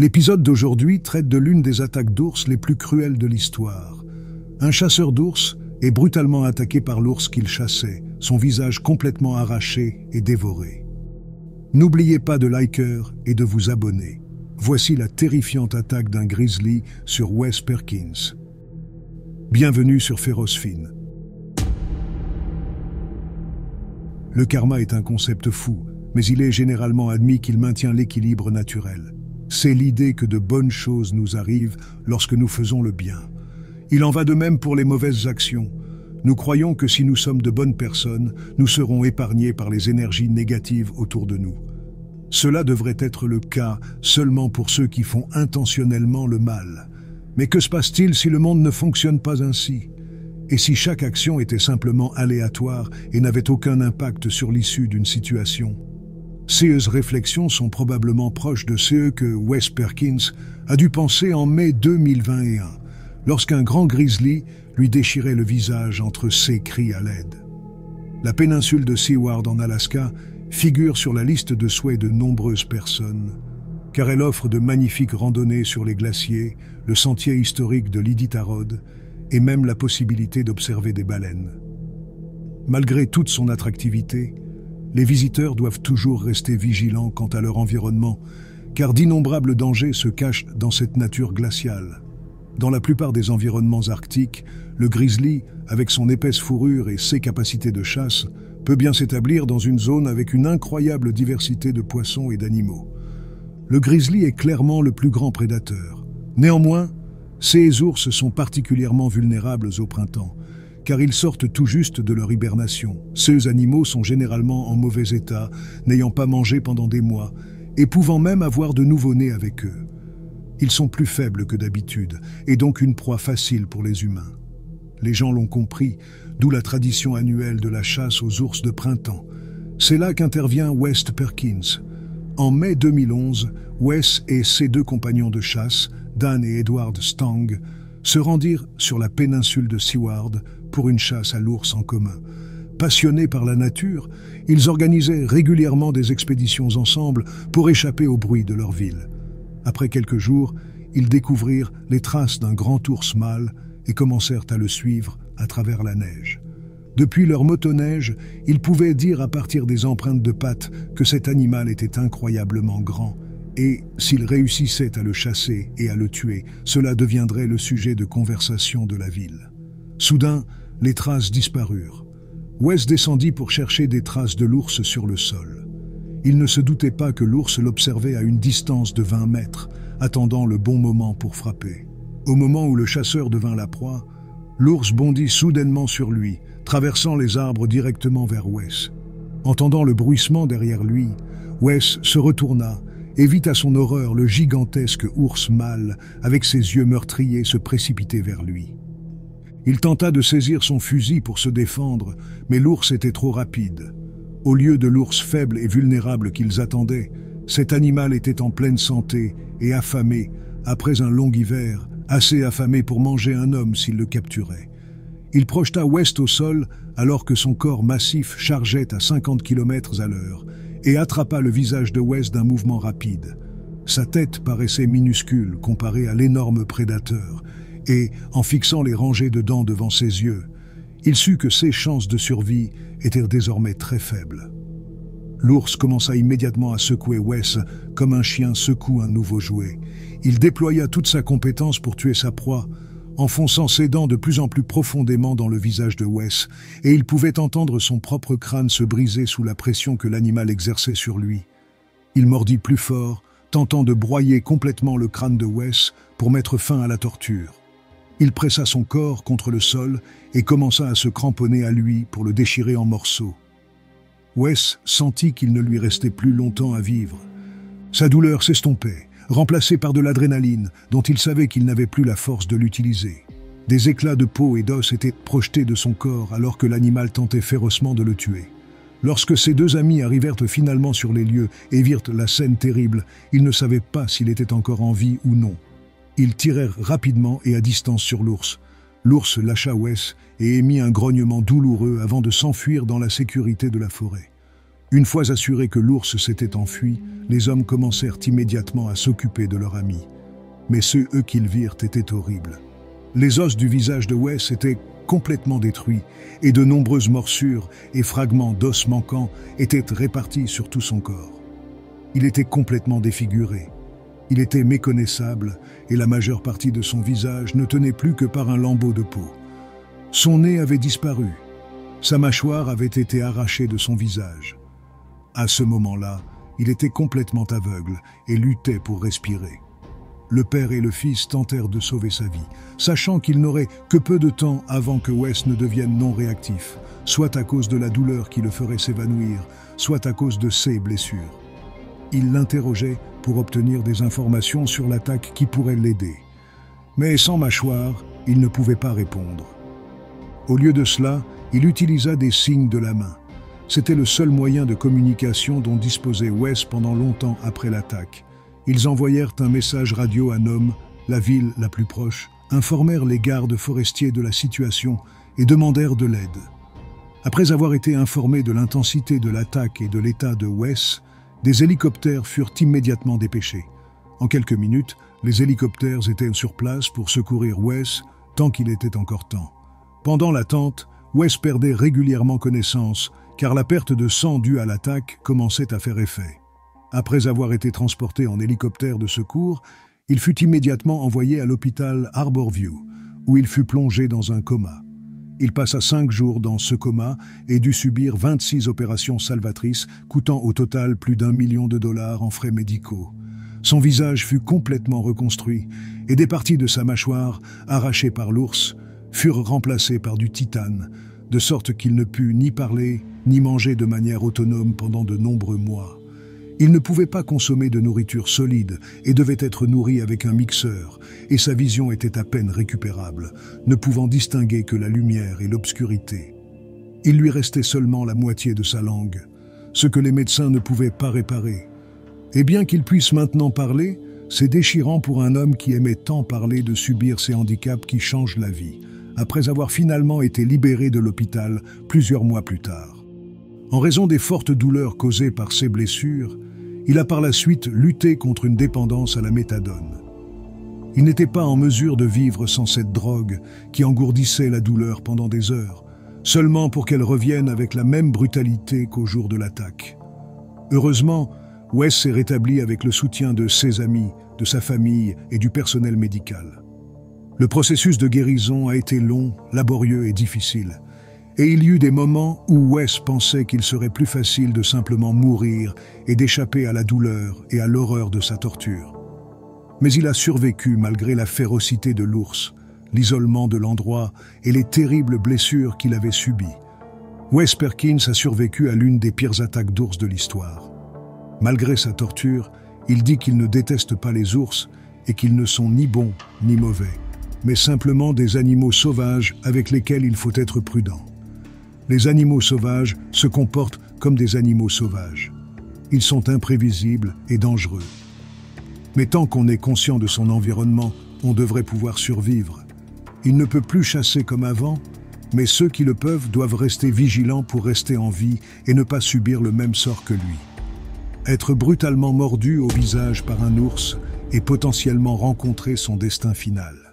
L'épisode d'aujourd'hui traite de l'une des attaques d'ours les plus cruelles de l'histoire. Un chasseur d'ours est brutalement attaqué par l'ours qu'il chassait, son visage complètement arraché et dévoré. N'oubliez pas de liker et de vous abonner. Voici la terrifiante attaque d'un grizzly sur Wes Perkins. Bienvenue sur Férocefine. Le karma est un concept fou, mais il est généralement admis qu'il maintient l'équilibre naturel. C'est l'idée que de bonnes choses nous arrivent lorsque nous faisons le bien. Il en va de même pour les mauvaises actions. Nous croyons que si nous sommes de bonnes personnes, nous serons épargnés par les énergies négatives autour de nous. Cela devrait être le cas seulement pour ceux qui font intentionnellement le mal. Mais que se passe-t-il si le monde ne fonctionne pas ainsi? Et si chaque action était simplement aléatoire et n'avait aucun impact sur l'issue d'une situation? Ces réflexions sont probablement proches de ceux que Wes Perkins a dû penser en mai 2021, lorsqu'un grand grizzly lui déchirait le visage entre ses cris à l'aide. La péninsule de Seward en Alaska figure sur la liste de souhaits de nombreuses personnes, car elle offre de magnifiques randonnées sur les glaciers, le sentier historique de l'Iditarod et même la possibilité d'observer des baleines. Malgré toute son attractivité, les visiteurs doivent toujours rester vigilants quant à leur environnement, car d'innombrables dangers se cachent dans cette nature glaciale. Dans la plupart des environnements arctiques, le grizzly, avec son épaisse fourrure et ses capacités de chasse, peut bien s'établir dans une zone avec une incroyable diversité de poissons et d'animaux. Le grizzly est clairement le plus grand prédateur. Néanmoins, ces ours sont particulièrement vulnérables au printemps, car ils sortent tout juste de leur hibernation. Ces animaux sont généralement en mauvais état, n'ayant pas mangé pendant des mois, et pouvant même avoir de nouveau-nés avec eux. Ils sont plus faibles que d'habitude, et donc une proie facile pour les humains. Les gens l'ont compris, d'où la tradition annuelle de la chasse aux ours de printemps. C'est là qu'intervient Wes Perkins. En mai 2011, Wes et ses deux compagnons de chasse, Dan et Edward Stang, se rendirent sur la péninsule de Seward pour une chasse à l'ours en commun. Passionnés par la nature, ils organisaient régulièrement des expéditions ensemble pour échapper au bruit de leur ville. Après quelques jours, ils découvrirent les traces d'un grand ours mâle et commencèrent à le suivre à travers la neige. Depuis leur motoneige, ils pouvaient dire à partir des empreintes de pattes que cet animal était incroyablement grand, et s'ils réussissaient à le chasser et à le tuer, cela deviendrait le sujet de conversation de la ville. Soudain, les traces disparurent. Wes descendit pour chercher des traces de l'ours sur le sol. Il ne se doutait pas que l'ours l'observait à une distance de 20 mètres, attendant le bon moment pour frapper. Au moment où le chasseur devint la proie, l'ours bondit soudainement sur lui, traversant les arbres directement vers Wes. Entendant le bruissement derrière lui, Wes se retourna et vit à son horreur le gigantesque ours mâle, avec ses yeux meurtriers, se précipiter vers lui. Il tenta de saisir son fusil pour se défendre, mais l'ours était trop rapide. Au lieu de l'ours faible et vulnérable qu'ils attendaient, cet animal était en pleine santé et affamé, après un long hiver, assez affamé pour manger un homme s'il le capturait. Il projeta Wes au sol alors que son corps massif chargeait à 50 km à l'heure et attrapa le visage de Wes d'un mouvement rapide. Sa tête paraissait minuscule comparée à l'énorme prédateur et, en fixant les rangées de dents devant ses yeux, il sut que ses chances de survie étaient désormais très faibles. L'ours commença immédiatement à secouer Wes comme un chien secoue un nouveau jouet. Il déploya toute sa compétence pour tuer sa proie, enfonçant ses dents de plus en plus profondément dans le visage de Wes, et il pouvait entendre son propre crâne se briser sous la pression que l'animal exerçait sur lui. Il mordit plus fort, tentant de broyer complètement le crâne de Wes pour mettre fin à la torture. Il pressa son corps contre le sol et commença à se cramponner à lui pour le déchirer en morceaux. Wes sentit qu'il ne lui restait plus longtemps à vivre. Sa douleur s'estompait, remplacée par de l'adrénaline dont il savait qu'il n'avait plus la force de l'utiliser. Des éclats de peau et d'os étaient projetés de son corps alors que l'animal tentait férocement de le tuer. Lorsque ses deux amis arrivèrent finalement sur les lieux et virent la scène terrible, ils ne savaient pas s'il était encore en vie ou non. Ils tirèrent rapidement et à distance sur l'ours. L'ours lâcha Wes et émit un grognement douloureux avant de s'enfuir dans la sécurité de la forêt. Une fois assurés que l'ours s'était enfui, les hommes commencèrent immédiatement à s'occuper de leur ami. Mais eux qu'ils virent étaient horribles. Les os du visage de Wes étaient complètement détruits et de nombreuses morsures et fragments d'os manquants étaient répartis sur tout son corps. Il était complètement défiguré. Il était méconnaissable et la majeure partie de son visage ne tenait plus que par un lambeau de peau. Son nez avait disparu. Sa mâchoire avait été arrachée de son visage. À ce moment-là, il était complètement aveugle et luttait pour respirer. Le père et le fils tentèrent de sauver sa vie, sachant qu'ils n'auraient que peu de temps avant que Wes ne devienne non réactif, soit à cause de la douleur qui le ferait s'évanouir, soit à cause de ses blessures. Ils l'interrogeaient pour obtenir des informations sur l'attaque qui pourrait l'aider. Mais sans mâchoire, il ne pouvait pas répondre. Au lieu de cela, il utilisa des signes de la main. C'était le seul moyen de communication dont disposait Wes pendant longtemps après l'attaque. Ils envoyèrent un message radio à Nome, la ville la plus proche, informèrent les gardes forestiers de la situation et demandèrent de l'aide. Après avoir été informés de l'intensité de l'attaque et de l'état de Wes, des hélicoptères furent immédiatement dépêchés. En quelques minutes, les hélicoptères étaient sur place pour secourir Wes tant qu'il était encore temps. Pendant l'attente, Wes perdait régulièrement connaissance car la perte de sang due à l'attaque commençait à faire effet. Après avoir été transporté en hélicoptère de secours, il fut immédiatement envoyé à l'hôpital Harborview, où il fut plongé dans un coma. Il passa 5 jours dans ce coma et dut subir 26 opérations salvatrices, coûtant au total plus d'1 million de dollars en frais médicaux. Son visage fut complètement reconstruit et des parties de sa mâchoire, arrachées par l'ours, furent remplacées par du titane, de sorte qu'il ne put ni parler ni manger de manière autonome pendant de nombreux mois. Il ne pouvait pas consommer de nourriture solide et devait être nourri avec un mixeur, et sa vision était à peine récupérable, ne pouvant distinguer que la lumière et l'obscurité. Il lui restait seulement la moitié de sa langue, ce que les médecins ne pouvaient pas réparer. Et bien qu'il puisse maintenant parler, c'est déchirant pour un homme qui aimait tant parler de subir ces handicaps qui changent la vie, après avoir finalement été libéré de l'hôpital plusieurs mois plus tard. En raison des fortes douleurs causées par ses blessures, il a par la suite lutté contre une dépendance à la méthadone. Il n'était pas en mesure de vivre sans cette drogue qui engourdissait la douleur pendant des heures, seulement pour qu'elle revienne avec la même brutalité qu'au jour de l'attaque. Heureusement, Wes s'est rétabli avec le soutien de ses amis, de sa famille et du personnel médical. Le processus de guérison a été long, laborieux et difficile. Et il y eut des moments où Wes pensait qu'il serait plus facile de simplement mourir et d'échapper à la douleur et à l'horreur de sa torture. Mais il a survécu malgré la férocité de l'ours, l'isolement de l'endroit et les terribles blessures qu'il avait subies. Wes Perkins a survécu à l'une des pires attaques d'ours de l'histoire. Malgré sa torture, il dit qu'il ne déteste pas les ours et qu'ils ne sont ni bons ni mauvais, mais simplement des animaux sauvages avec lesquels il faut être prudent. Les animaux sauvages se comportent comme des animaux sauvages. Ils sont imprévisibles et dangereux. Mais tant qu'on est conscient de son environnement, on devrait pouvoir survivre. Il ne peut plus chasser comme avant, mais ceux qui le peuvent doivent rester vigilants pour rester en vie et ne pas subir le même sort que lui. Être brutalement mordu au visage par un ours et potentiellement rencontrer son destin final.